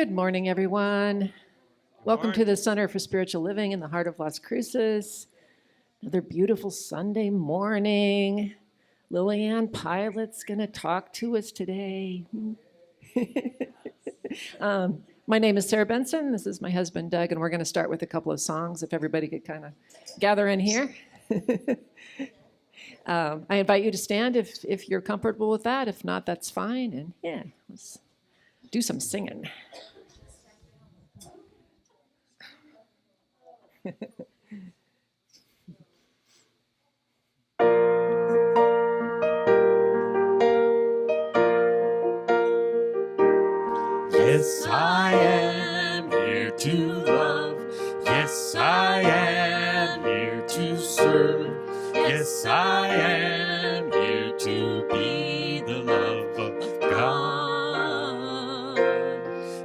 Good morning, everyone. Welcome to the Center for Spiritual Living in the heart of Las Cruces. Another beautiful Sunday morning. Liliane Pilot's going to talk to us today. My name is Sarah Benson. This is my husband, Doug, and we're going to start with a couple of songs if everybody could kind of gather in here. I invite you to stand if you're comfortable with that. If not, that's fine. And yeah, let's do some singing. Yes, I am here to love. Yes, I am here to serve. Yes, I am here to be the love of God.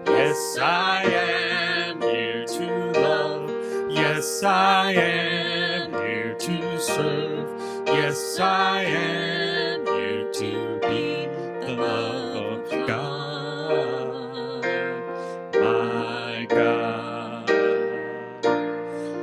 Yes, I am here to love. Yes, I am here to serve. Yes, I am here to be the love of God. My God,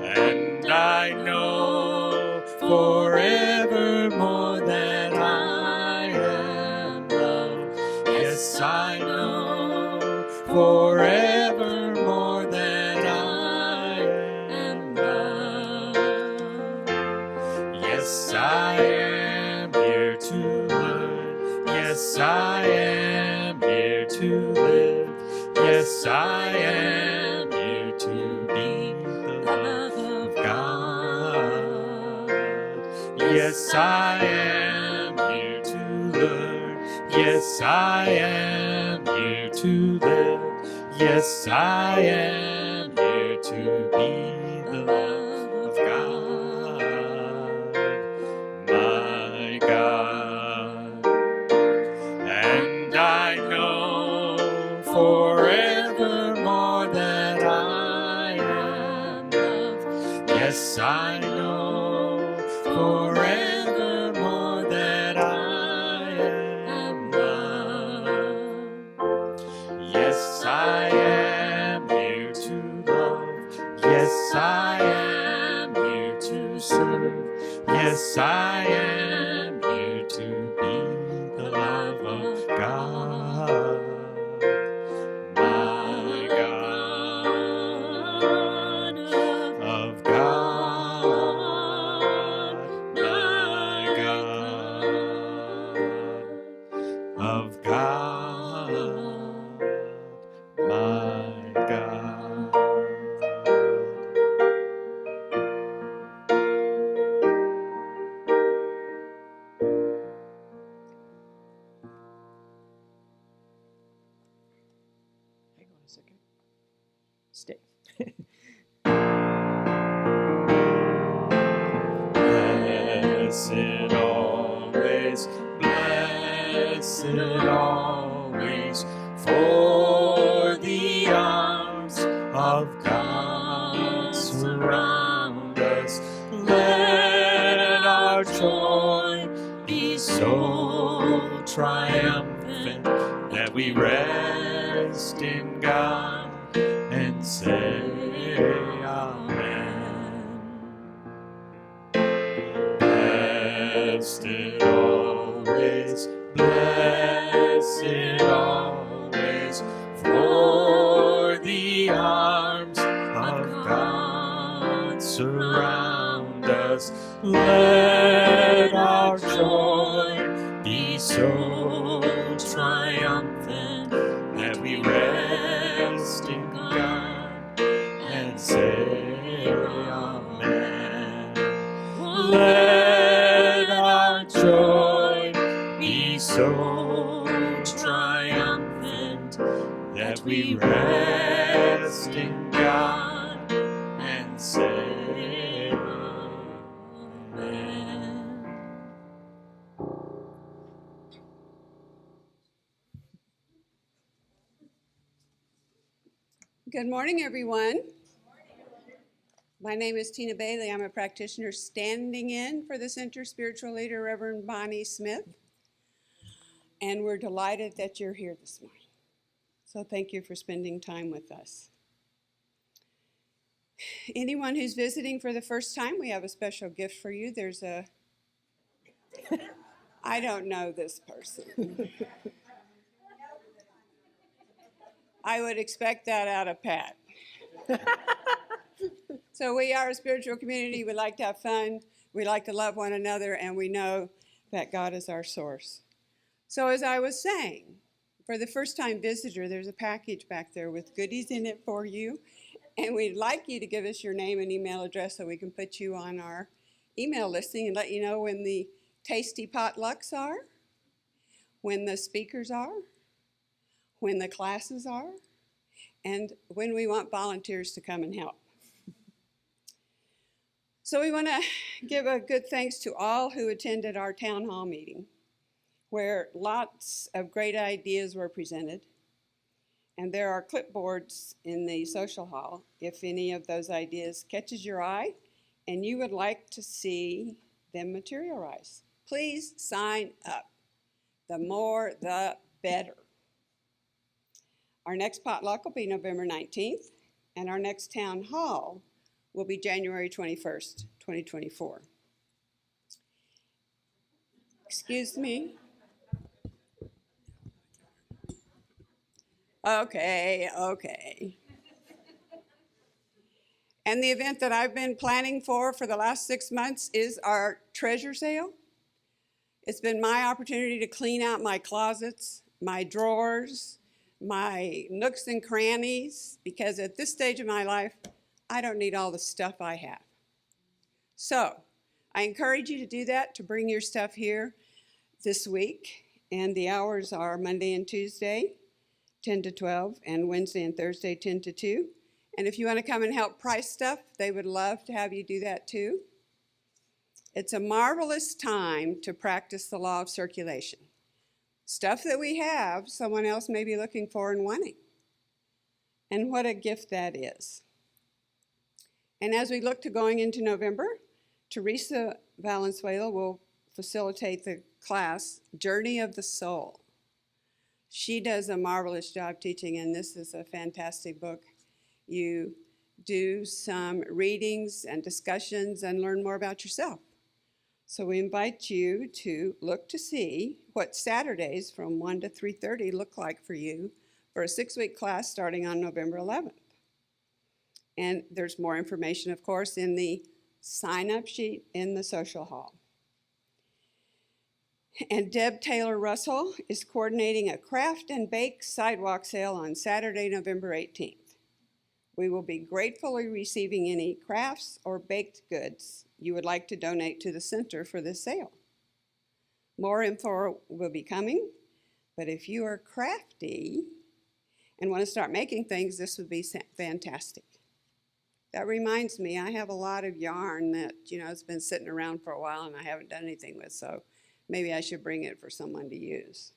and I know forevermore that I am loved. Yes, I know forevermore that I am loved. Yes, I am here to learn. Yes, I am here to live. Yes, I am here to be the love of God. Yes, I am here to learn. Yes, I am here to live. Yes, I am here to be the love of God. My God, and I know forevermore that I am loved. Yes, I know forevermore that I am loved. Yes, I am here to love. Yes, I am here to serve. Yes, I am here to be the love of God. My God, of God, my God, of God, my God. Hang on a second. Stay. Blessed always, blessed always, for the arms of God surround us. Let our joy be so triumphant that we rest in God and say Amen. Blessed always, blessed always, for the arms of God surround us. Let our joy be so triumphant that we rest in God and say Amen. Let our joy be so triumphant that we rest in God and say Amen. Good morning, everyone. My name is Tina Bailey. I'm a practitioner standing in for the Center Spiritual Leader, Reverend Bonnie Smith. And we're delighted that you're here this morning. So thank you for spending time with us. Anyone who's visiting for the first time, we have a special gift for you. There's a, I don't know this person. I would expect that out of Pat. So we are a spiritual community. We like to have fun. We like to love one another, and we know that God is our source. So as I was saying, for the first-time visitor, there's a package back there with goodies in it for you. And we'd like you to give us your name and email address so we can put you on our email listing and let you know when the tasty potlucks are, when the speakers are, when the classes are, and when we want volunteers to come and help. So we want to give a good thanks to all who attended our town hall meeting, where lots of great ideas were presented. And there are clipboards in the social hall if any of those ideas catches your eye and you would like to see them materialize. Please sign up. The more, the better. Our next potluck will be November 19th, and our next town hall will be January 21st, 2024. Excuse me? Okay. And the event that I've been planning for the last 6 months is our treasure sale. It's been my opportunity to clean out my closets, my drawers, my nooks and crannies, because at this stage of my life, I don't need all the stuff I have. So I encourage you to do that, to bring your stuff here this week. And the hours are Monday and Tuesday, 10 to 12, and Wednesday and Thursday, 10 to 2. And if you want to come and help price stuff, they would love to have you do that too. It's a marvelous time to practice the law of circulation. Stuff that we have, someone else may be looking for and wanting. And what a gift that is. And as we look to going into November, Teresa Valenzuela will facilitate the class, Journey of the Soul. She does a marvelous job teaching, and this is a fantastic book. You do some readings and discussions and learn more about yourself. So we invite you to look to see what Saturdays from 1 to 3:30 look like for you for a 6-week class starting on November 11th. And there's more information, of course, in the sign-up sheet in the social hall. And Deb Taylor Russell is coordinating a craft and bake sidewalk sale on Saturday, November 18th. We will be gratefully receiving any crafts or baked goods you would like to donate to the center for this sale. More info will be coming, but if you are crafty and want to start making things, this would be fantastic. That reminds me, I have a lot of yarn that, has been sitting around for a while and I haven't done anything with, so maybe I should bring it for someone to use.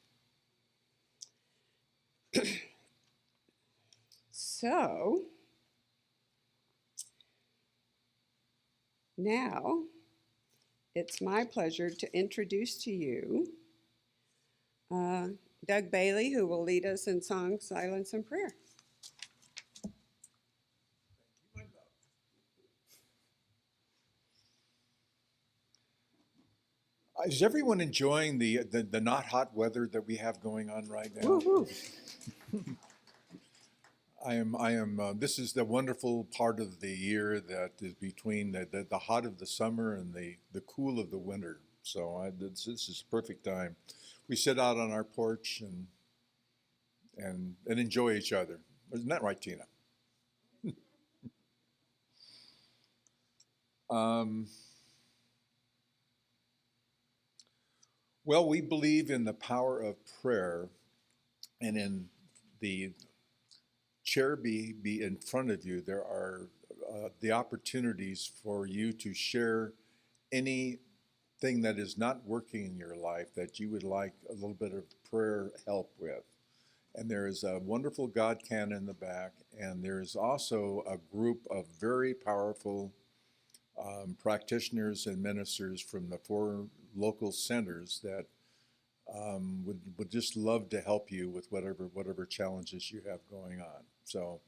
So, now it's my pleasure to introduce to you Doug Bailey, who will lead us in song, silence, and prayer. Is everyone enjoying the not hot weather that we have going on right now? Woo-hoo. I am. This is the wonderful part of the year that is between the hot of the summer and the cool of the winter. So this is perfect time. We sit out on our porch and enjoy each other. Isn't that right, Tina? Well, we believe in the power of prayer, and in the chair be in front of you, there are the opportunities for you to share anything that is not working in your life that you would like a little bit of prayer help with. And there is a wonderful God can in the back, and there's also a group of very powerful practitioners and ministers from the 4 local centers that would just love to help you with whatever challenges you have going on. So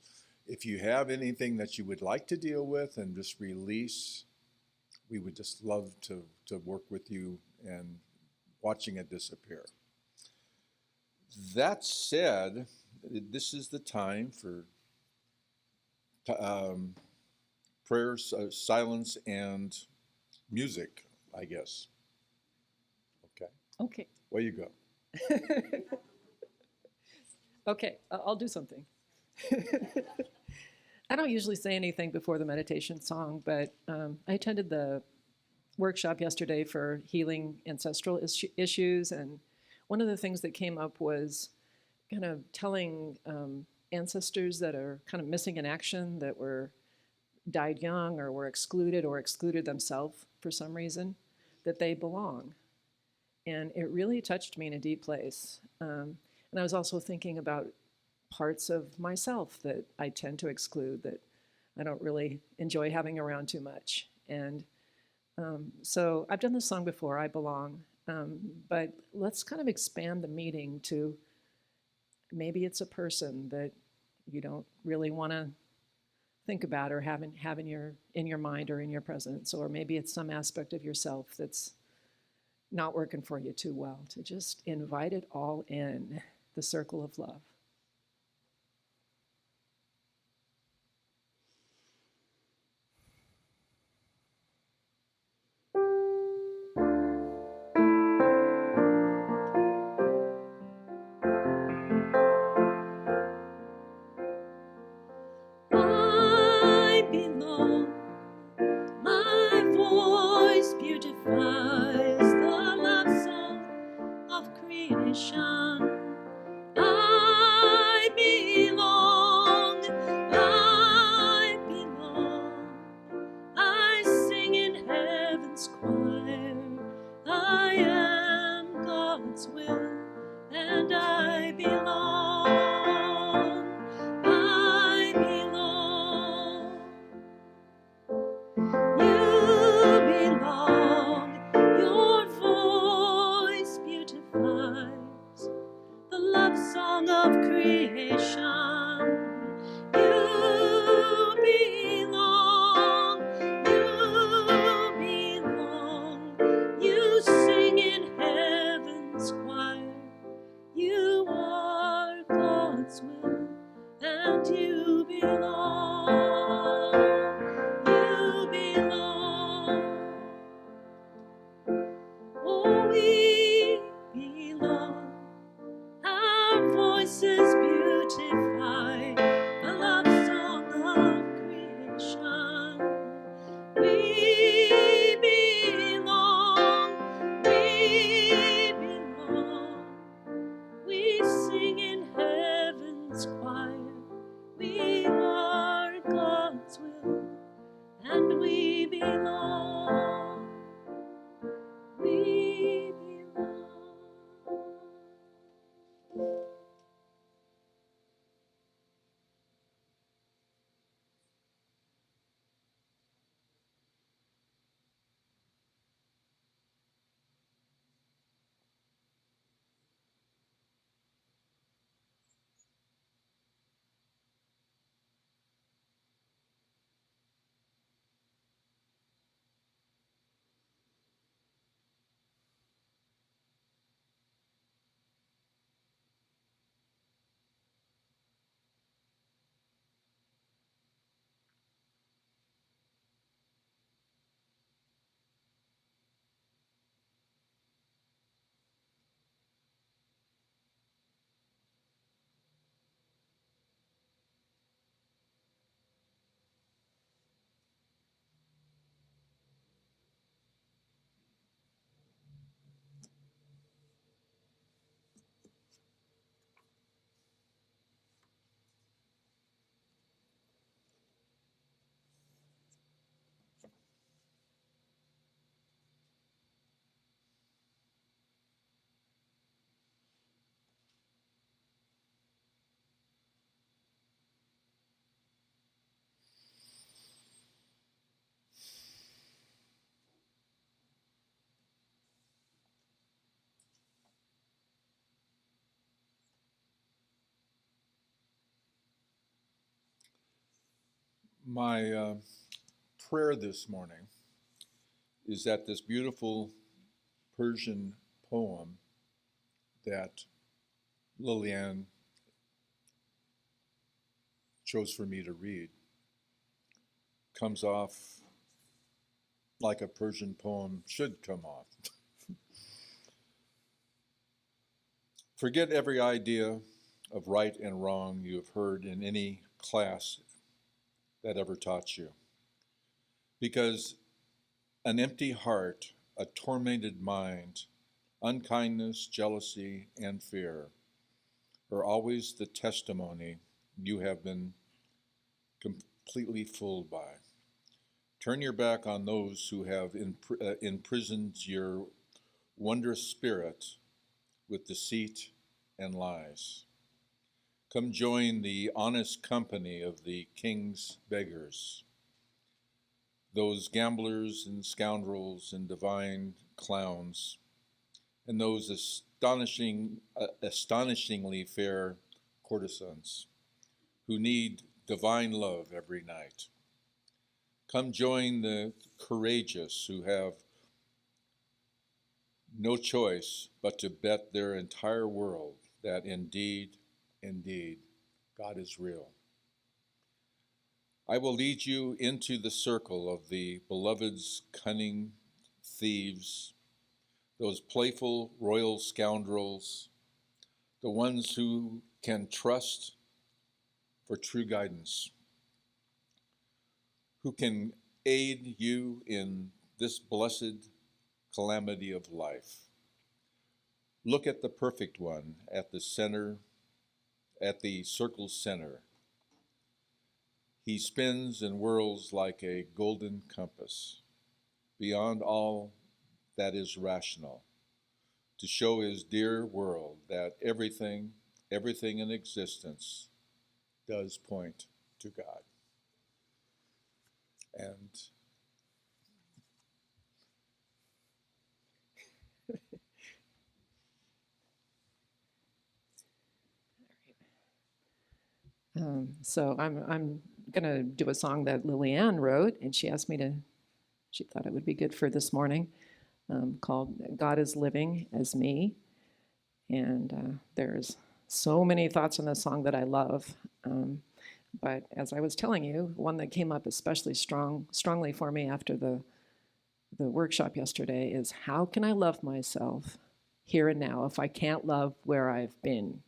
if you have anything that you would like to deal with and just release, we would just love to work with you and watching it disappear. That said, this is the time for prayers, silence, and music, I guess. Okay, Okay. away you go. Okay, I'll do something. I don't usually say anything before the meditation song, but I attended the workshop yesterday for healing ancestral issues, and one of the things that came up was kind of telling ancestors that are kind of missing in action, that were died young or were excluded themselves for some reason, that they belong. And it really touched me in a deep place. And I was also thinking about parts of myself that I tend to exclude, that I don't really enjoy having around too much. And so I've done this song before, I Belong, but let's kind of expand the meaning to maybe it's a person that you don't really want to think about or have in your mind or in your presence, or maybe it's some aspect of yourself that's not working for you too well, to just invite it all in, the circle of love. I belong, my voice beautifies the love song of creation. I belong, I belong. I sing in heaven's choir. I am God's will, and I belong. I belong. You belong. Your voice beautifies the love song of creation. You belong, you belong. You sing in heaven's choir. You are God's will, and you belong. You belong. Oh, we belong. Our voices beautify the love song of creation. We belong, we belong. We sing in heaven's choir. We are God's will, and we belong. We belong. My prayer this morning is that this beautiful Persian poem that Liliane chose for me to read comes off like a Persian poem should come off. Forget every idea of right and wrong you have heard in any class that ever taught you. Because an empty heart, a tormented mind, unkindness, jealousy, and fear are always the testimony you have been completely fooled by. Turn your back on those who have imprisoned your wondrous spirit with deceit and lies. Come join the honest company of the king's beggars, those gamblers and scoundrels and divine clowns, and those astonishingly fair courtesans who need divine love every night. Come join the courageous who have no choice but to bet their entire world that indeed, God is real. I will lead you into the circle of the beloved's cunning thieves, those playful royal scoundrels, the ones who can trust for true guidance, who can aid you in this blessed calamity of life. Look at the perfect one at the center, at the circle's center. He spins and whirls like a golden compass, beyond all that is rational, to show his dear world that everything in existence does point to God. And So I'm going to do a song that Liliane wrote, and she asked me to, she thought it would be good for this morning, called God is Living as Me. And there's so many thoughts in this song that I love. But as I was telling you, one that came up especially strongly for me after the workshop yesterday is, how can I love myself here and now if I can't love where I've been?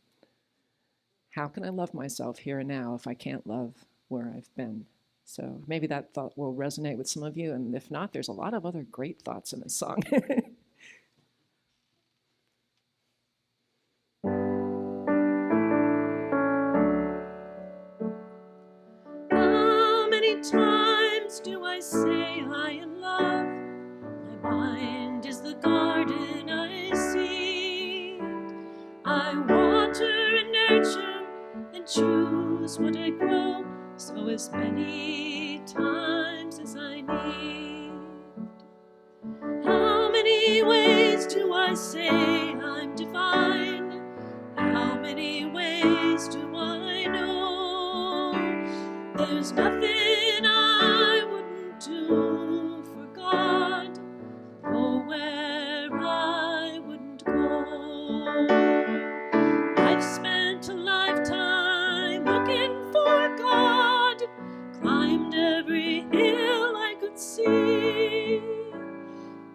How can I love myself here and now if I can't love where I've been? So maybe that thought will resonate with some of you, and if not, there's a lot of other great thoughts in this song. How many times do I say I am love? My mind is the garden I see. I water and nurture and choose what I grow, so as many times as I need. How many ways do I say I'm divine? How many ways do I know? There's nothing I wouldn't do for God, nowhere I wouldn't go. I've spent a lifetime looking for God, climbed every hill I could see.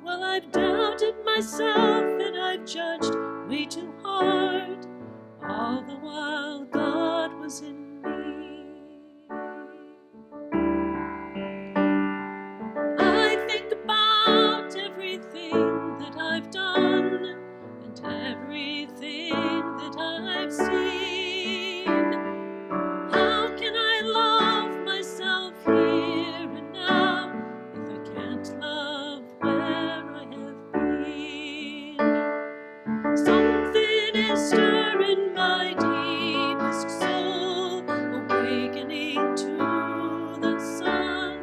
Well, I've doubted myself and I've judged way too hard, all the while God was in me. I think about everything that I've done and everything that I've seen. How can I love myself here and now if I can't love where I have been? Something is stirring my deepest soul, awakening to the sun.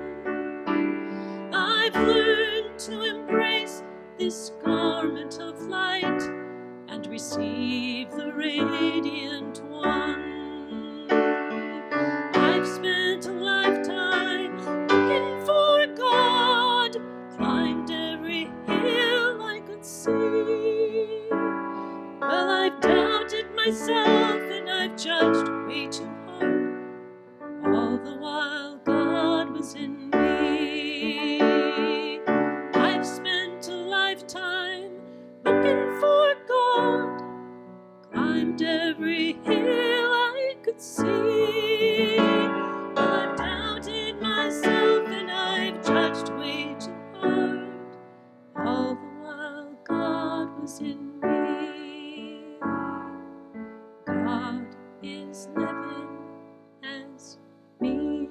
I've learned to embrace this garment of light and receive the radiant one. I've spent a lifetime was in me. I've spent a lifetime looking for God, climbed every hill I could see. I've doubted myself and I've judged way too hard, all the while God was in me. God is living as me.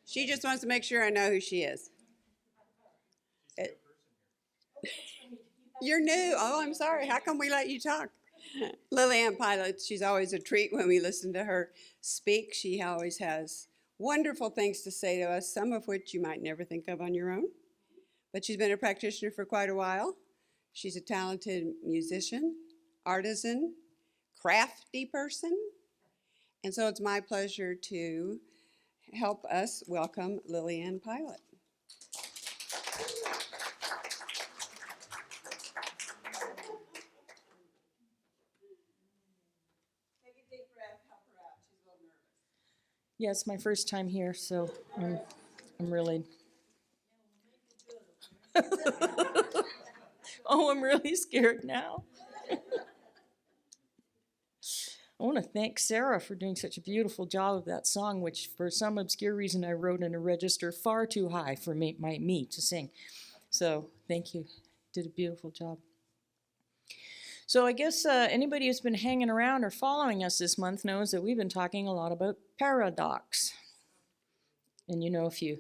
She just wants to make sure I know who she is. You're new. Oh, I'm sorry. How come we let you talk? Liliane Pilot, she's always a treat when we listen to her speak. She always has wonderful things to say to us, some of which you might never think of on your own. But she's been a practitioner for quite a while. She's a talented musician, artisan, crafty person. And so it's my pleasure to help us welcome Liliane Pilot. Take a deep breath, help her out. She's a little nervous. Yeah, it's my first time here, so I'm really. Oh, I'm really scared now. I want to thank Sarah for doing such a beautiful job of that song, which for some obscure reason I wrote in a register far too high for me to sing. So thank you. Did a beautiful job. So I guess anybody who's been hanging around or following us this month knows that we've been talking a lot about paradox. And you know, if you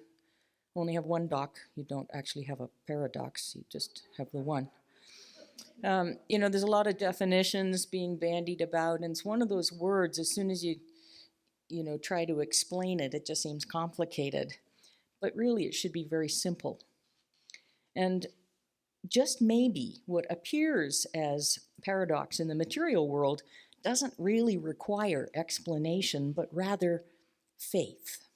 only have one doc, you don't actually have a paradox, you just have the one. There's a lot of definitions being bandied about, and it's one of those words, as soon as you try to explain it, it just seems complicated. But really, it should be very simple. And just maybe what appears as paradox in the material world doesn't really require explanation, but rather faith.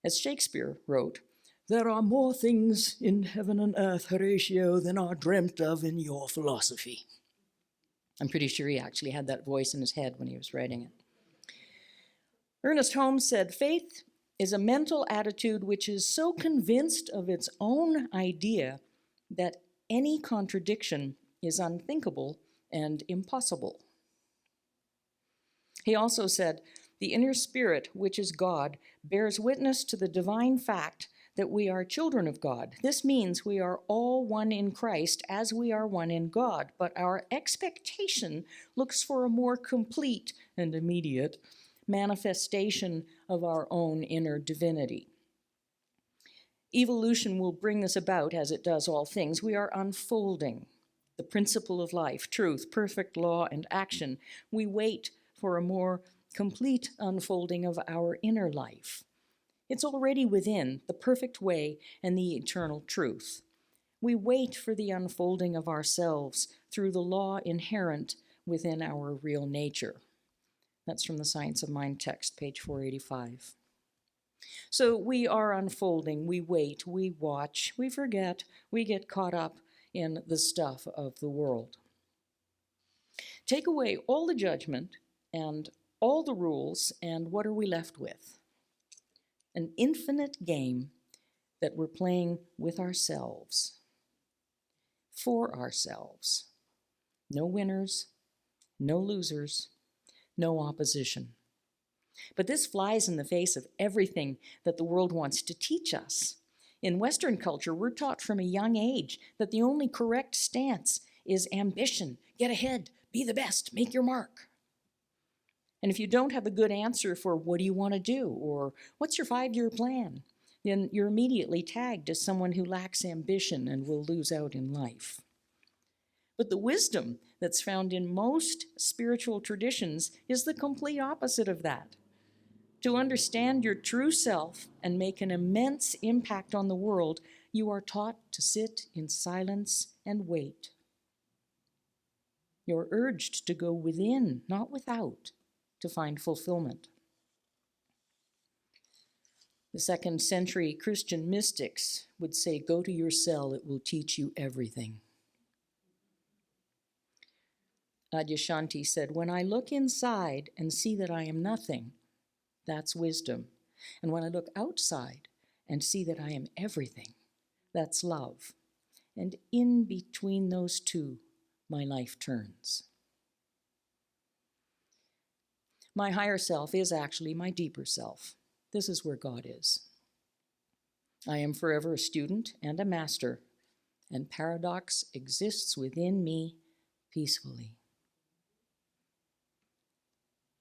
As Shakespeare wrote, "There are more things in heaven and earth, Horatio, than are dreamt of in your philosophy." I'm pretty sure he actually had that voice in his head when he was writing it. Ernest Holmes said, "Faith is a mental attitude which is so convinced of its own idea that any contradiction is unthinkable and impossible." He also said, "The inner spirit, which is God, bears witness to the divine fact that we are children of God. This means we are all one in Christ as we are one in God, but our expectation looks for a more complete and immediate manifestation of our own inner divinity. Evolution will bring this about as it does all things. We are unfolding the principle of life, truth, perfect law, and action. We wait for a more complete unfolding of our inner life. It's already within the perfect way and the eternal truth. We wait for the unfolding of ourselves through the law inherent within our real nature." That's from the Science of Mind text, page 485. So we are unfolding, we wait, we watch, we forget, we get caught up in the stuff of the world. Take away all the judgment and all the rules, and what are we left with? An infinite game that we're playing with ourselves, for ourselves. No winners, no losers, no opposition. But this flies in the face of everything that the world wants to teach us. In Western culture, we're taught from a young age that the only correct stance is ambition. Get ahead, be the best, make your mark. And if you don't have a good answer for what do you want to do or what's your 5-year plan, then you're immediately tagged as someone who lacks ambition and will lose out in life. But the wisdom that's found in most spiritual traditions is the complete opposite of that. To understand your true self and make an immense impact on the world, You are taught to sit in silence and wait. You're urged to go within, not without, to find fulfillment. The 2nd century Christian mystics would say, go to your cell, it will teach you everything. Adyashanti said, when I look inside and see that I am nothing, that's wisdom. And when I look outside and see that I am everything, that's love. And in between those two, my life turns. My higher self is actually my deeper self. This is where God is. I am forever a student and a master, and paradox exists within me peacefully.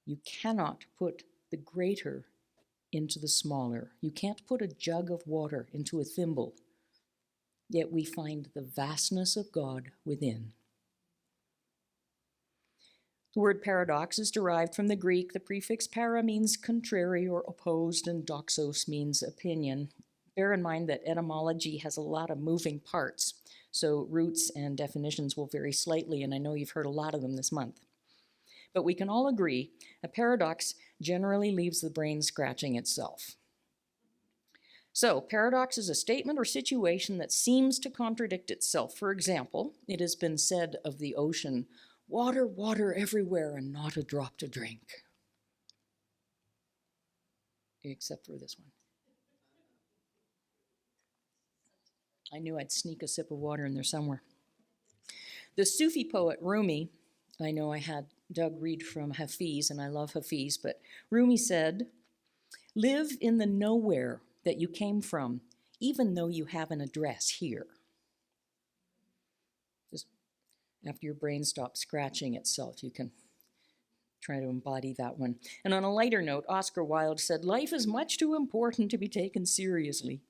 You cannot put the greater into the smaller. You can't put a jug of water into a thimble, yet we find the vastness of God within. The word paradox is derived from the Greek. The prefix para means contrary or opposed, and doxos means opinion. Bear in mind that etymology has a lot of moving parts, so roots and definitions will vary slightly, and I know you've heard a lot of them this month. But we can all agree a paradox generally leaves the brain scratching itself. So, paradox is a statement or situation that seems to contradict itself. For example, it has been said of the ocean, water, water everywhere and not a drop to drink. Except for this one. I knew I'd sneak a sip of water in there somewhere. The Sufi poet Rumi, I know I had Doug read from Hafiz, and I love Hafiz, but Rumi said, live in the nowhere that you came from, even though you have an address here. Just after your brain stops scratching itself, you can try to embody that one. And on a lighter note, Oscar Wilde said, life is much too important to be taken seriously.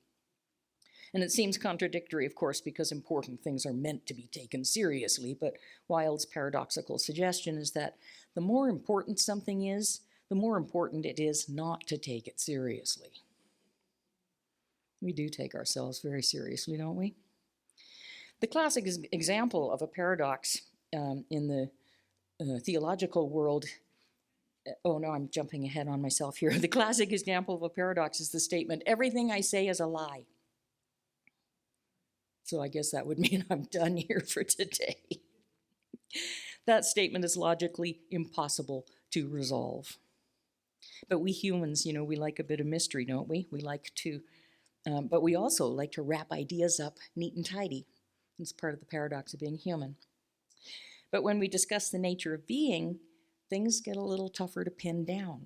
And it seems contradictory, of course, because important things are meant to be taken seriously, but Wilde's paradoxical suggestion is that the more important something is, the more important it is not to take it seriously. We do take ourselves very seriously, don't we? The classic example of a paradox in the theological world, oh no, I'm jumping ahead on myself here. The classic example of a paradox is the statement, everything I say is a lie. So I guess that would mean I'm done here for today. That statement is logically impossible to resolve. But we humans, we like a bit of mystery, don't we? We like to, but we also like to wrap ideas up neat and tidy. It's part of the paradox of being human. But when we discuss the nature of being, things get a little tougher to pin down.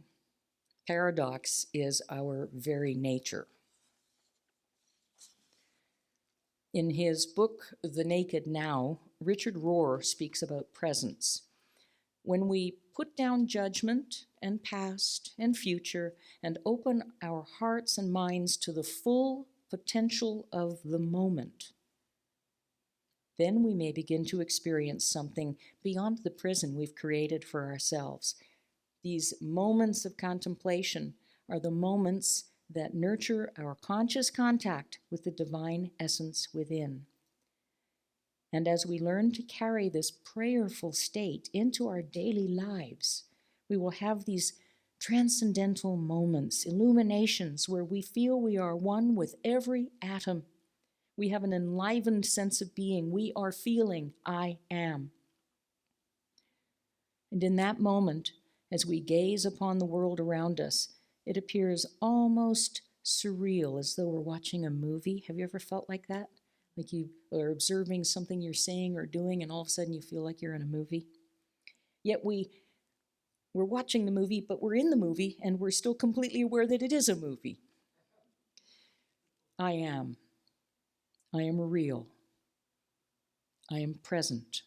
Paradox is our very nature. In his book, The Naked Now, Richard Rohr speaks about presence. When we put down judgment and past and future and open our hearts and minds to the full potential of the moment, then we may begin to experience something beyond the prison we've created for ourselves. These moments of contemplation are the moments that nurture our conscious contact with the divine essence within. And as we learn to carry this prayerful state into our daily lives, we will have these transcendental moments, illuminations, where we feel we are one with every atom. We have an enlivened sense of being. We are feeling, I am. And in that moment, as we gaze upon the world around us, it appears almost surreal, as though we're watching a movie. Have you ever felt like that? Like you are observing something you're saying or doing, and all of a sudden you feel like you're in a movie? Yet we're watching the movie, but we're in the movie, and we're still completely aware that it is a movie. I am. I am real. I am present.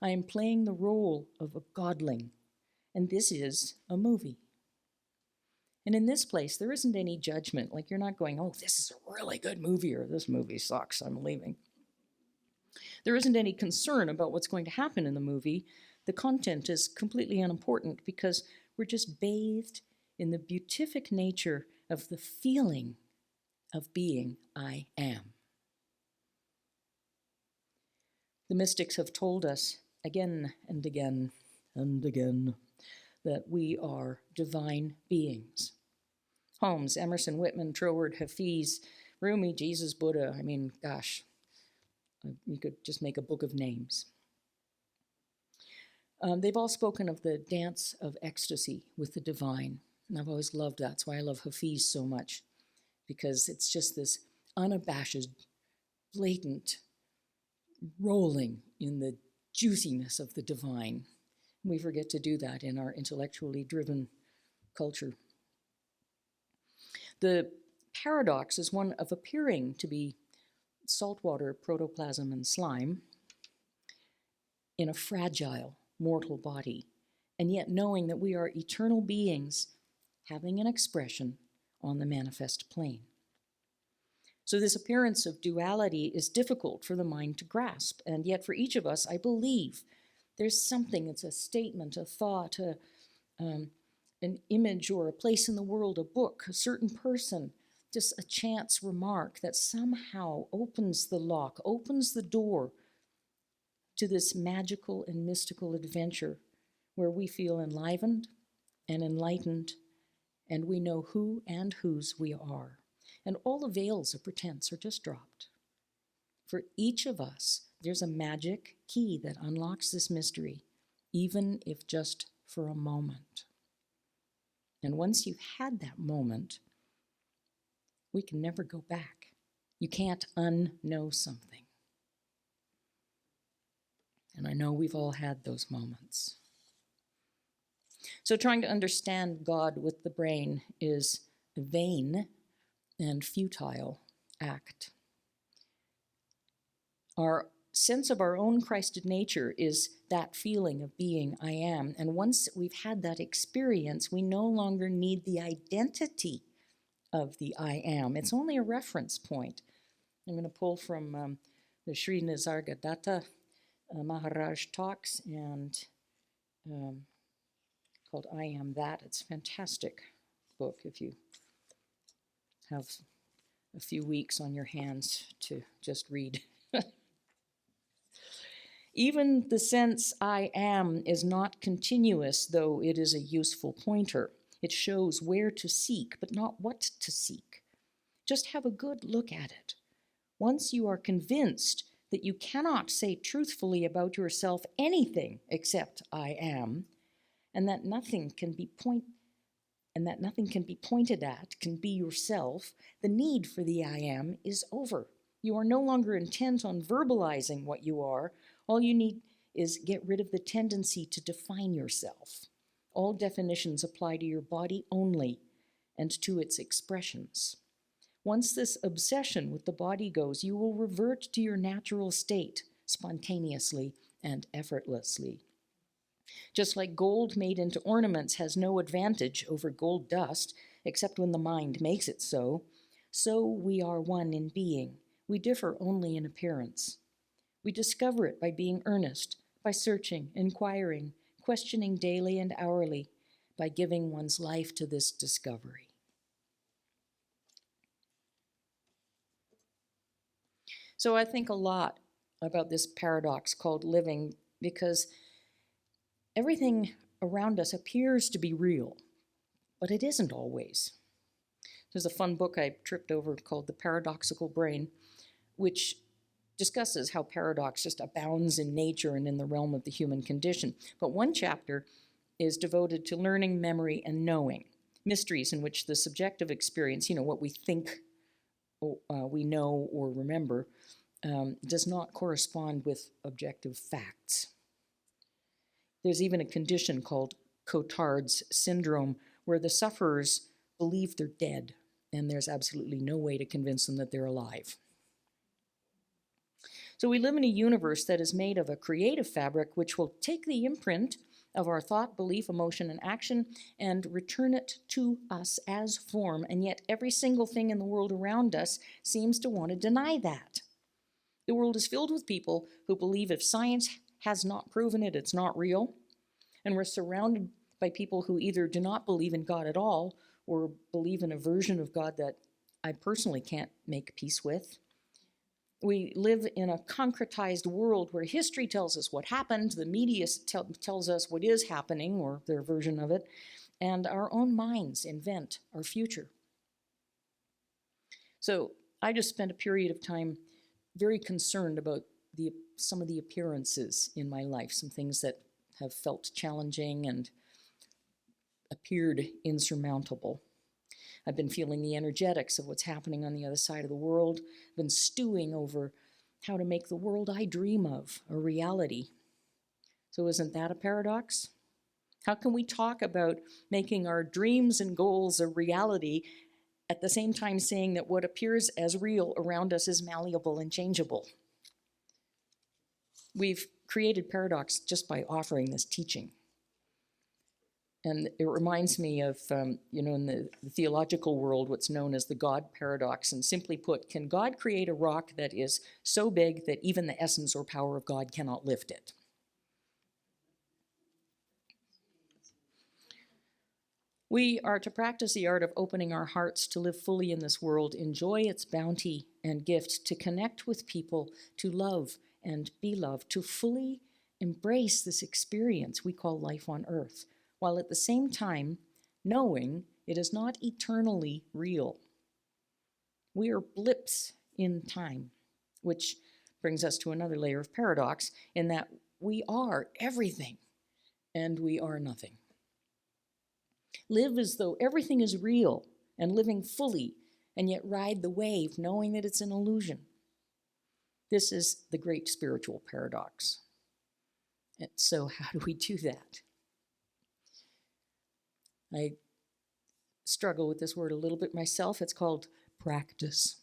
I am playing the role of a godling, and this is a movie. And in this place, there isn't any judgment. Like, you're not going, oh, this is a really good movie, or this movie sucks, I'm leaving. There isn't any concern about what's going to happen in the movie. The content is completely unimportant because we're just bathed in the beatific nature of the feeling of being I am. The mystics have told us again and again and again that we are divine beings. Holmes, Emerson, Whitman, Troward, Hafiz, Rumi, Jesus, Buddha. I mean, gosh, you could just make a book of names. They've all spoken of the dance of ecstasy with the divine. And I've always loved that. That's why I love Hafiz so much, because it's just this unabashed, blatant rolling in the juiciness of the divine. We forget to do that in our intellectually driven culture. The paradox is one of appearing to be saltwater, protoplasm, and slime in a fragile, mortal body, and yet knowing that we are eternal beings having an expression on the manifest plane. So this appearance of duality is difficult for the mind to grasp, and yet for each of us, I believe, there's something, it's a statement, a thought, an image or a place in the world, a book, a certain person, just a chance remark that somehow opens the lock, opens the door to this magical and mystical adventure where we feel enlivened and enlightened, and we know who and whose we are. And all the veils of pretense are just dropped. For each of us, there's a magic key that unlocks this mystery, even if just for a moment. And once you've had that moment, we can never go back. You can't unknow something. And I know we've all had those moments. So trying to understand God with the brain is a vain and futile act. Our sense of our own Christed nature is that feeling of being I am. And once we've had that experience, we no longer need the identity of the I am. It's only a reference point. I'm going to pull from the Sri Nisargadatta Maharaj talks and called I Am That. It's a fantastic book if you have a few weeks on your hands to just read. Even the sense I am is not continuous, though it is a useful pointer. It shows where to seek, but not what to seek. Just have a good look at it. Once you are convinced that you cannot say truthfully about yourself anything except I am, and that nothing can be pointed at, can be yourself, the need for the I am is over. You are no longer intent on verbalizing what you are. All you need is get rid of the tendency to define yourself. All definitions apply to your body only and to its expressions. Once this obsession with the body goes, you will revert to your natural state spontaneously and effortlessly. Just like gold made into ornaments has no advantage over gold dust, except when the mind makes it so, so we are one in being. We differ only in appearance. We discover it by being earnest, by searching, inquiring, questioning daily and hourly, by giving one's life to this discovery. So I think a lot about this paradox called living, because everything around us appears to be real, but it isn't always. There's a fun book I tripped over called The Paradoxical Brain, which discusses how paradox just abounds in nature and in the realm of the human condition. But one chapter is devoted to learning, memory, and knowing, mysteries in which the subjective experience, what we think we know or remember, does not correspond with objective facts. There's even a condition called Cotard's syndrome, where the sufferers believe they're dead, and there's absolutely no way to convince them that they're alive. So we live in a universe that is made of a creative fabric which will take the imprint of our thought, belief, emotion, and action and return it to us as form, and yet every single thing in the world around us seems to want to deny that. The world is filled with people who believe if science has not proven it, it's not real, and we're surrounded by people who either do not believe in God at all or believe in a version of God that I personally can't make peace with. We live in a concretized world where history tells us what happened, the media tells us what is happening, or their version of it, and our own minds invent our future. So I just spent a period of time very concerned about some of the appearances in my life, some things that have felt challenging and appeared insurmountable. I've been feeling the energetics of what's happening on the other side of the world, been stewing over how to make the world I dream of a reality. So isn't that a paradox? How can we talk about making our dreams and goals a reality at the same time saying that what appears as real around us is malleable and changeable? We've created paradox just by offering this teaching. And it reminds me of, in the theological world, what's known as the God paradox. And simply put, can God create a rock that is so big that even the essence or power of God cannot lift it? We are to practice the art of opening our hearts to live fully in this world, enjoy its bounty and gift, to connect with people, to love and be loved, to fully embrace this experience we call life on earth, while at the same time knowing it is not eternally real. We are blips in time, which brings us to another layer of paradox, in that we are everything and we are nothing. Live as though everything is real and living fully, and yet ride the wave knowing that it's an illusion. This is the great spiritual paradox. And so how do we do that? I struggle with this word a little bit myself. It's called practice.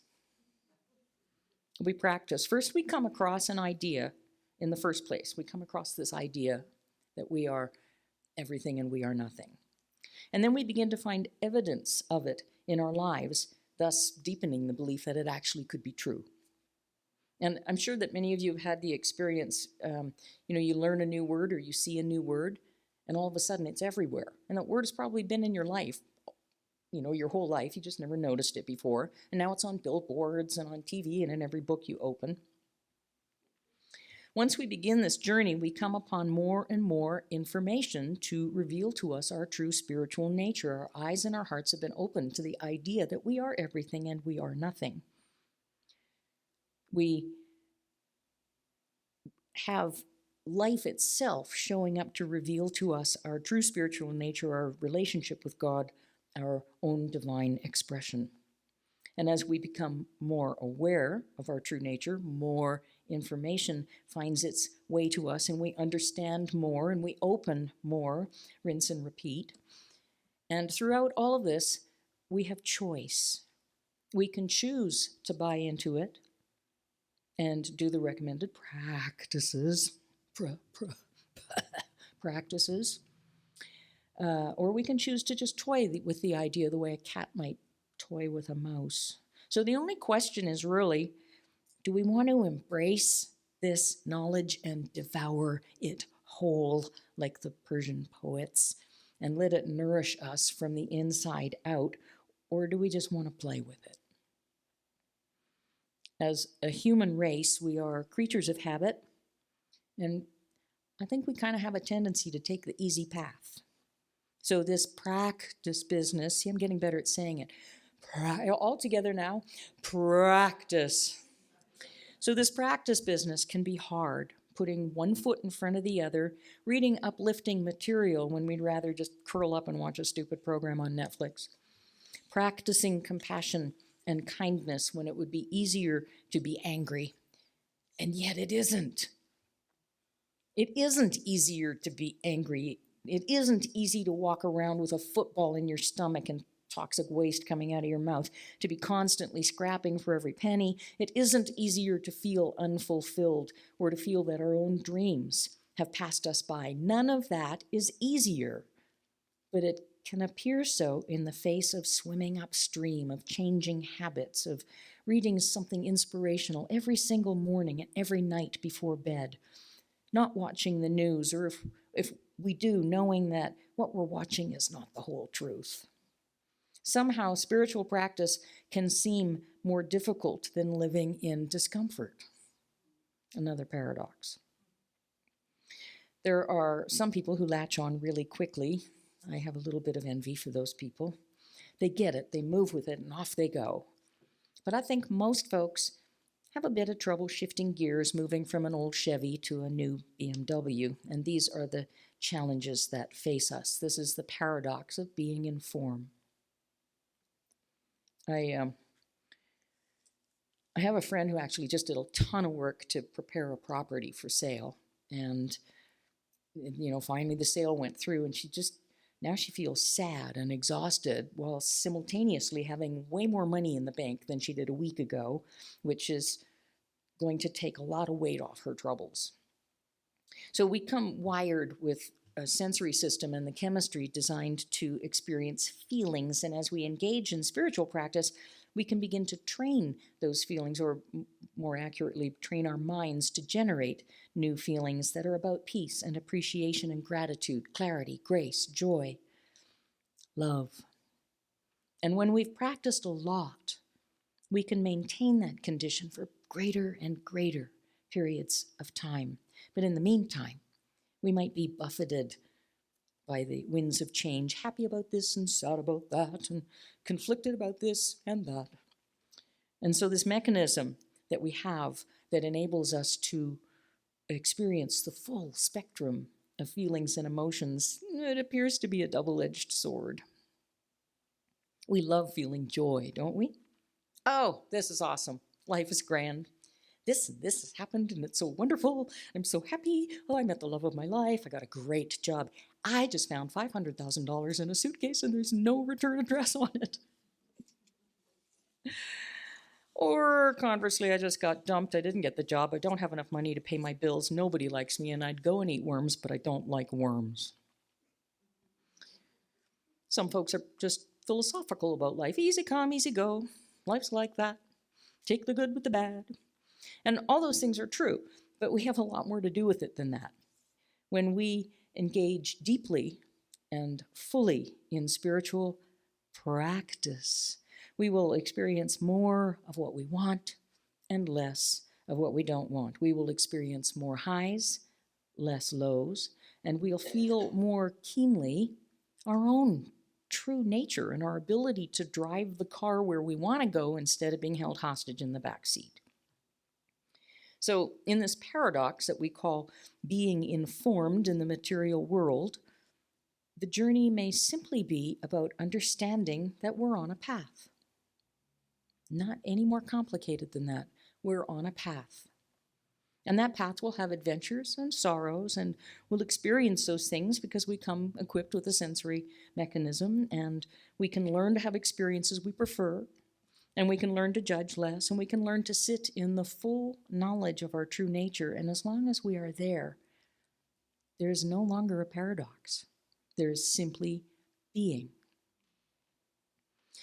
We practice. First, we come across an idea in the first place. We come across this idea that we are everything and we are nothing. And then we begin to find evidence of it in our lives, thus deepening the belief that it actually could be true. And I'm sure that many of you have had the experience, you learn a new word or you see a new word, and all of a sudden it's everywhere. And that word has probably been in your life, your whole life. You just never noticed it before. And now it's on billboards and on TV and in every book you open. Once we begin this journey, we come upon more and more information to reveal to us our true spiritual nature. Our eyes and our hearts have been opened to the idea that we are everything and we are nothing. We have life itself showing up to reveal to us our true spiritual nature, our relationship with God, our own divine expression. And as we become more aware of our true nature, more information finds its way to us, and we understand more, and we open more, rinse and repeat. And throughout all of this, we have choice. We can choose to buy into it and do the recommended practices, or we can choose to just toy with the idea the way a cat might toy with a mouse. So the only question is really, do we want to embrace this knowledge and devour it whole like the Persian poets and let it nourish us from the inside out, or do we just want to play with it? As a human race, we are creatures of habit, and I think we kind of have a tendency to take the easy path. So this practice business, see, I'm getting better at saying it. All together now, practice. So this practice business can be hard, putting one foot in front of the other, reading uplifting material when we'd rather just curl up and watch a stupid program on Netflix, practicing compassion and kindness when it would be easier to be angry, and yet it isn't. It isn't easier to be angry. It isn't easy to walk around with a football in your stomach and toxic waste coming out of your mouth, to be constantly scrapping for every penny. It isn't easier to feel unfulfilled or to feel that our own dreams have passed us by. None of that is easier, but it can appear so in the face of swimming upstream, of changing habits, of reading something inspirational every single morning and every night before bed, not watching the news, or if we do, knowing that what we're watching is not the whole truth. Somehow, spiritual practice can seem more difficult than living in discomfort. Another paradox. There are some people who latch on really quickly. I have a little bit of envy for those people. They get it, they move with it, and off they go. But I think most folks have a bit of trouble shifting gears, moving from an old Chevy to a new BMW. And these are the challenges that face us. This is the paradox of being in form. I have a friend who actually just did a ton of work to prepare a property for sale. And, finally the sale went through, and now she feels sad and exhausted while simultaneously having way more money in the bank than she did a week ago, which is going to take a lot of weight off her troubles. So we come wired with a sensory system and the chemistry designed to experience feelings. And as we engage in spiritual practice, we can begin to train those feelings, or more accurately, train our minds to generate new feelings that are about peace and appreciation and gratitude, clarity, grace, joy, love. And when we've practiced a lot, we can maintain that condition for greater and greater periods of time. But in the meantime, we might be buffeted by the winds of change, happy about this and sad about that, and conflicted about this and that. And so this mechanism that we have that enables us to experience the full spectrum of feelings and emotions, it appears to be a double-edged sword. We love feeling joy, don't we? Oh, this is awesome. Life is grand. This has happened, and it's so wonderful. I'm so happy. Oh, I met the love of my life. I got a great job. I just found $500,000 in a suitcase, and there's no return address on it. Or conversely, I just got dumped. I didn't get the job. I don't have enough money to pay my bills. Nobody likes me, and I'd go and eat worms, but I don't like worms. Some folks are just philosophical about life. Easy come, easy go. Life's like that. Take the good with the bad. And all those things are true, but we have a lot more to do with it than that. When we engage deeply and fully in spiritual practice, we will experience more of what we want and less of what we don't want. We will experience more highs, less lows, and we'll feel more keenly our own true nature and our ability to drive the car where we want to go instead of being held hostage in the back seat. So in this paradox that we call being informed in the material world, the journey may simply be about understanding that we're on a path. Not any more complicated than that. We're on a path. And that path will have adventures and sorrows, and we'll experience those things because we come equipped with a sensory mechanism, and we can learn to have experiences we prefer, and we can learn to judge less, and we can learn to sit in the full knowledge of our true nature. And as long as we are there, there is no longer a paradox. There is simply being.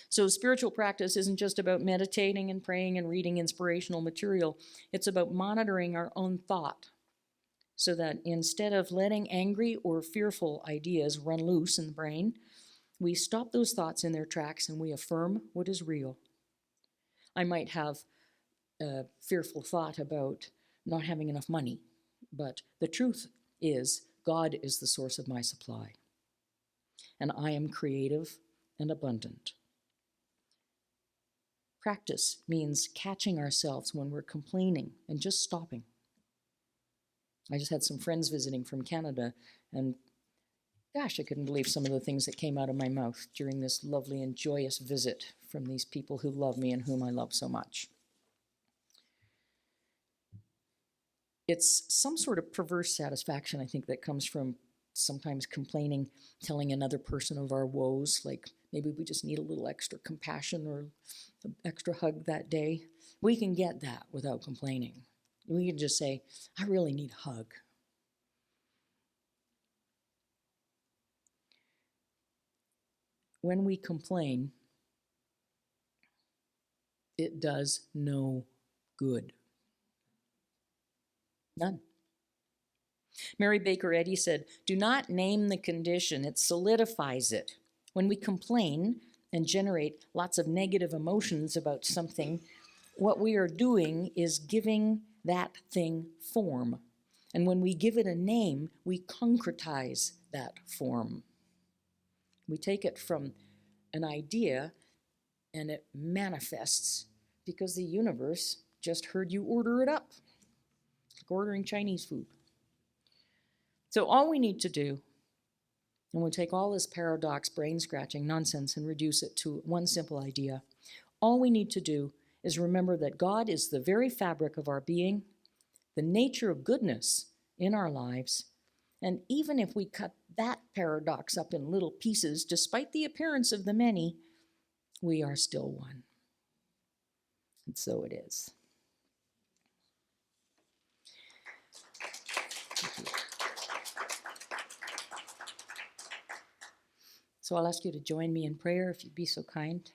So spiritual practice isn't just about meditating and praying and reading inspirational material. It's about monitoring our own thought so that instead of letting angry or fearful ideas run loose in the brain, we stop those thoughts in their tracks and we affirm what is real. I might have a fearful thought about not having enough money, but the truth is God is the source of my supply, and I am creative and abundant. Practice means catching ourselves when we're complaining and just stopping. I just had some friends visiting from Canada, and gosh, I couldn't believe some of the things that came out of my mouth during this lovely and joyous visit from these people who love me and whom I love so much. It's some sort of perverse satisfaction, I think, that comes from sometimes complaining, telling another person of our woes, like maybe we just need a little extra compassion or an extra hug that day. We can get that without complaining. We can just say, I really need a hug. When we complain, it does no good. None. Mary Baker Eddy said, do not name the condition, it solidifies it. When we complain and generate lots of negative emotions about something, what we are doing is giving that thing form. And when we give it a name, we concretize that form. We take it from an idea and it manifests because the universe just heard you order it up. It's like ordering Chinese food. So all we need to do, and we'll take all this paradox, brain-scratching nonsense and reduce it to one simple idea. All we need to do is remember that God is the very fabric of our being, the nature of goodness in our lives, and even if we cut that paradox up in little pieces, despite the appearance of the many, we are still one. And so it is. So I'll ask you to join me in prayer if you'd be so kind.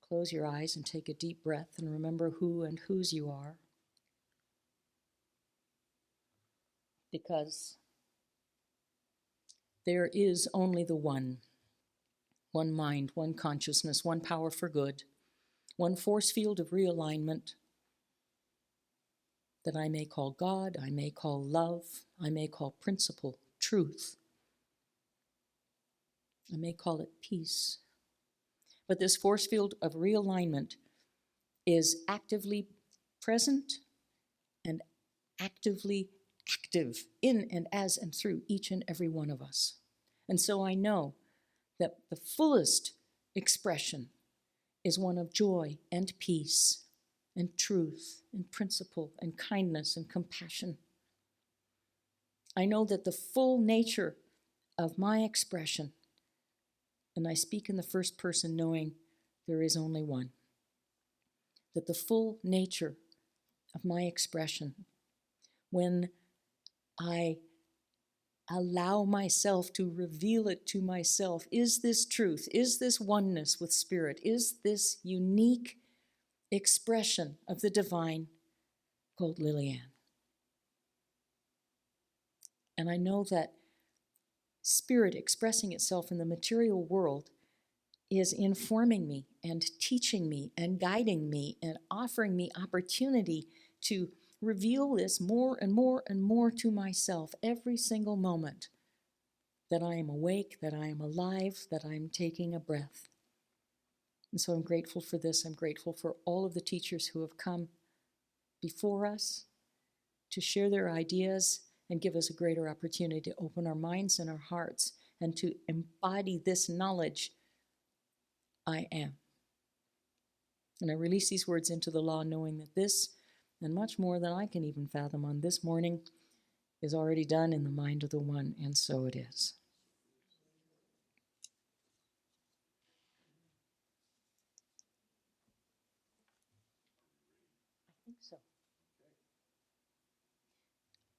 Close your eyes and take a deep breath and remember who and whose you are. Because there is only the one mind, one consciousness, one power for good, one force field of realignment that I may call God, I may call love, I may call principle, truth. I may call it peace. But this force field of realignment is actively present and actively active in and as and through each and every one of us. And so I know that the fullest expression is one of joy and peace and truth and principle and kindness and compassion. I know that the full nature of my expression, and I speak in the first person knowing there is only one, that the full nature of my expression, when I allow myself to reveal it to myself, is this truth, is this oneness with spirit, is this unique expression of the divine called Liliane. And I know that spirit expressing itself in the material world is informing me and teaching me and guiding me and offering me opportunity to reveal this more and more and more to myself every single moment that I am awake, that I am alive, that I'm taking a breath. And so I'm grateful for this. I'm grateful for all of the teachers who have come before us to share their ideas and give us a greater opportunity to open our minds and our hearts and to embody this knowledge, I am. And I release these words into the law, knowing that this, and much more than I can even fathom on this morning, is already done in the mind of the one, and so it is. I think so.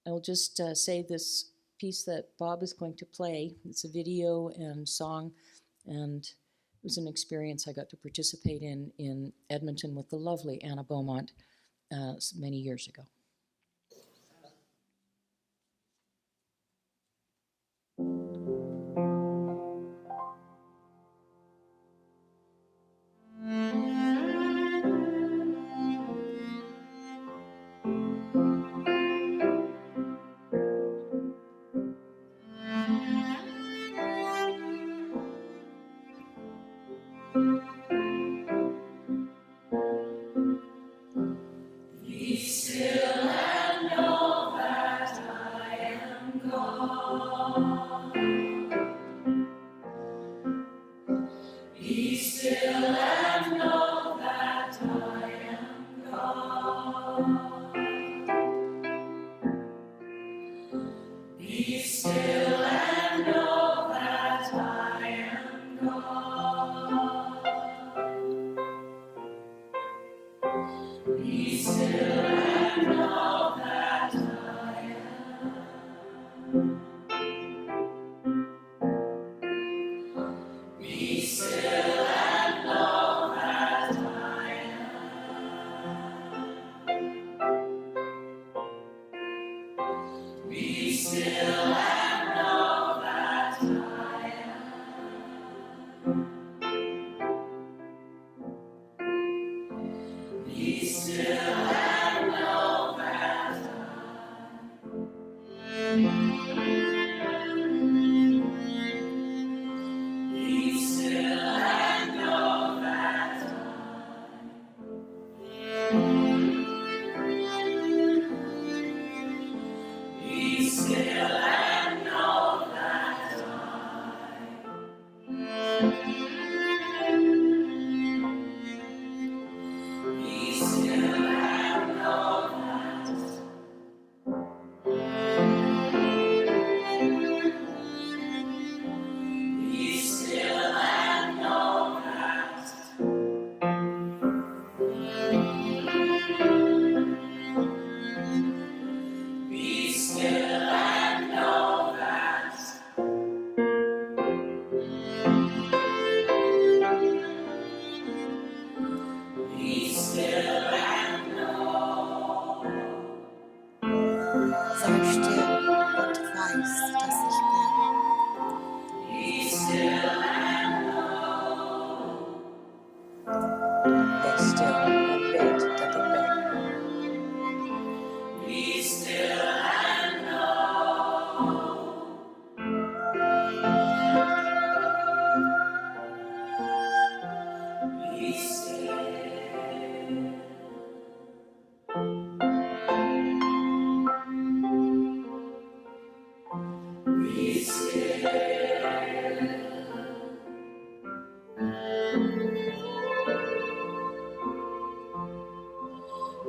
I'll just say this piece that Bob is going to play. It's a video and song, and it was an experience I got to participate in Edmonton with the lovely Anna Beaumont many years ago.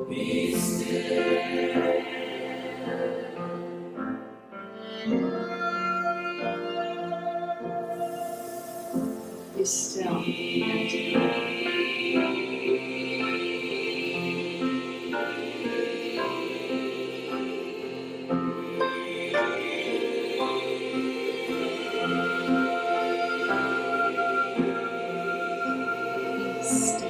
Be still and to know. Be still.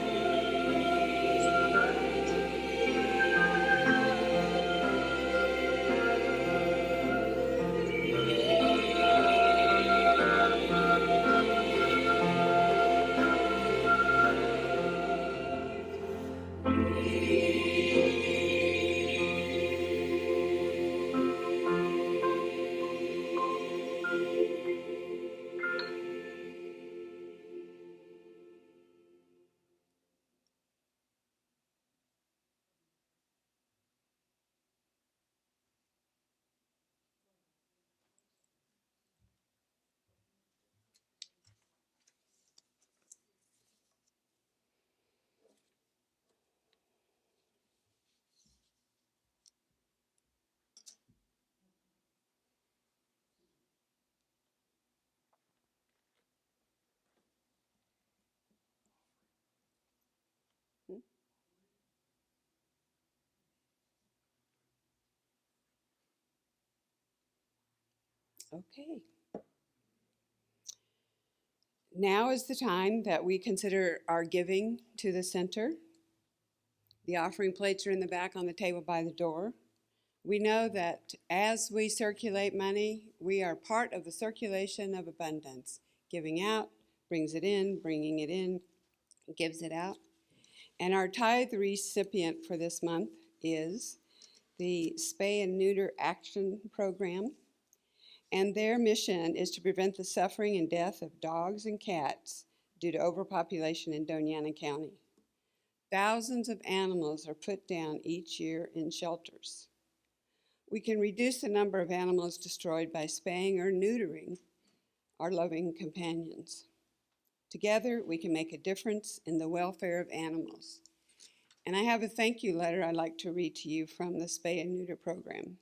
Okay. Now is the time that we consider our giving to the center. The offering plates are in the back on the table by the door. We know that as we circulate money, we are part of the circulation of abundance. Giving out brings it in, bringing it in gives it out. And our tithe recipient for this month is the Spay and Neuter Action Program. And their mission is to prevent the suffering and death of dogs and cats due to overpopulation in Doñana County. Thousands of animals are put down each year in shelters. We can reduce the number of animals destroyed by spaying or neutering our loving companions. Together, we can make a difference in the welfare of animals. And I have a thank you letter I'd like to read to you from the Spay and Neuter Program.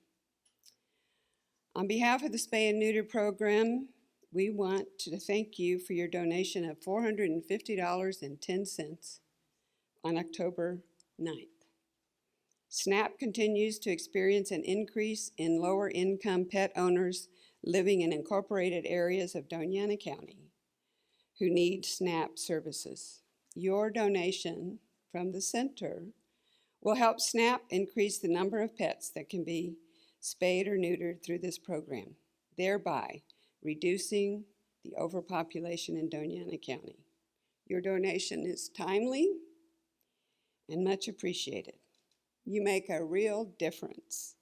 On behalf of the Spay and Neuter Program, we want to thank you for your donation of $450.10 on October 9th. SNAP continues to experience an increase in lower income pet owners living in incorporated areas of Doñana County who need SNAP services. Your donation from the center will help SNAP increase the number of pets that can be spayed or neutered through this program, thereby reducing the overpopulation in Doñana County. Your donation is timely and much appreciated. You make a real difference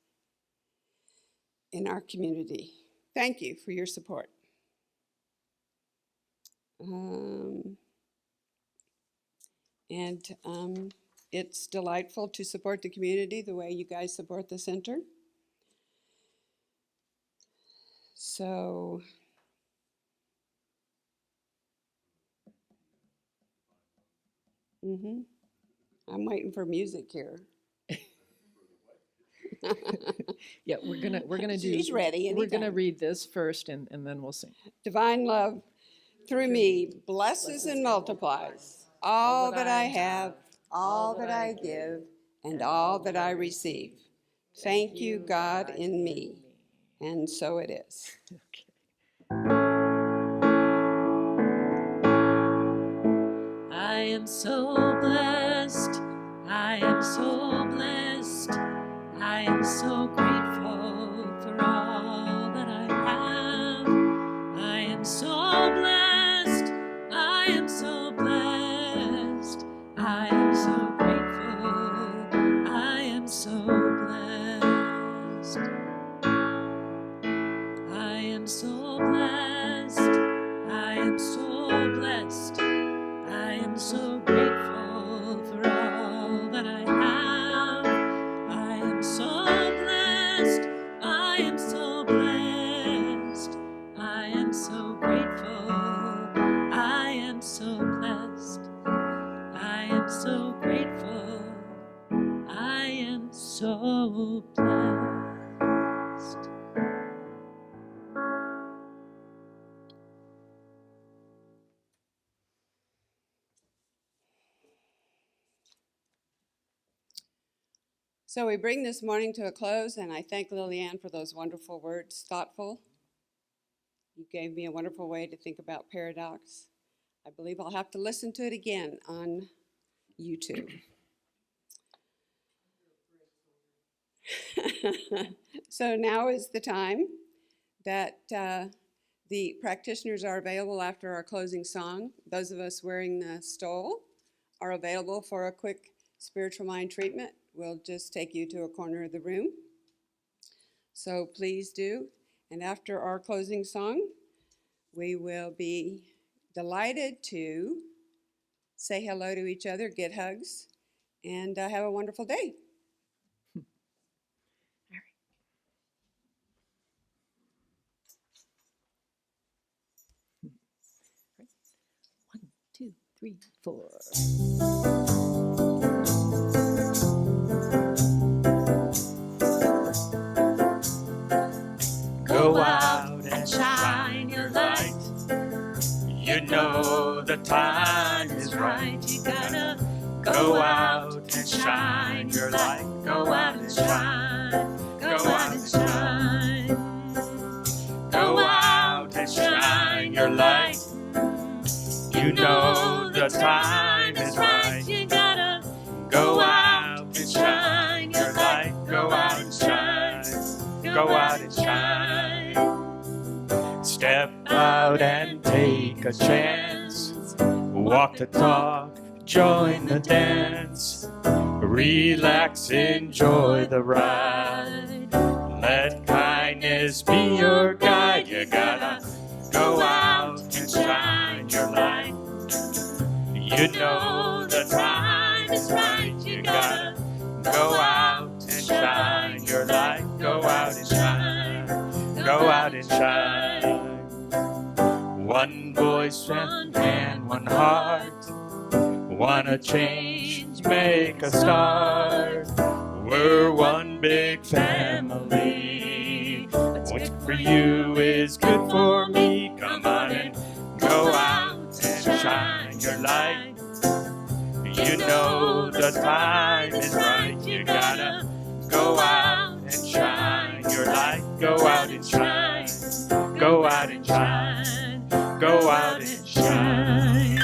in our community. Thank you for your support. It's delightful to support the community the way you guys support the center. So, I'm waiting for music here. Yeah, we're gonna do. She's ready We're gonna anytime. read this first, and then we'll sing. Divine love through me blesses and multiplies all that I have, all that I give, and all that I receive. Thank you, God, in me. And so it is. Okay. I am so blessed, I am so blessed, I am so grateful for all that I have. I am so blessed, I am so blessed, I am so grateful, I am so blessed. I am so blessed, I am so blessed, I am so grateful for all that I have. I am so blessed. so blessed. So we bring this morning to a close, and I thank Liliane for those wonderful words, thoughtful. You gave me a wonderful way to think about paradox. I believe I'll have to listen to it again on YouTube. So now is the time that the practitioners are available after our closing song. Those of us wearing the stole are available for a quick spiritual mind treatment. We'll just take you to a corner of the room. So please do. And after our closing song, we will be delighted to say hello to each other, get hugs, and have a wonderful day. One, two, three, four. Go out and shine your light. You know the time is right. You gotta Go out and shine your light. Go out and shine. Go out and shine. Go out and shine your light. You know the time is right. You gotta Go out and shine your light. Go out and shine. Go out and shine. Step out and take a chance. Walk the talk, join the dance. Relax, enjoy the ride. Let kindness be your guide. You gotta go out and shine your light. You know the time is right. You gotta go out and shine your light. Go out and shine. Go out and shine. One voice and one heart. Wanna change, make a start. We're one big family. What's good for you is good for me. Come on and go out and shine your light. You know the time is right. You gotta go out and shine your light. Go out and shine. Go out and shine. Go out and shine.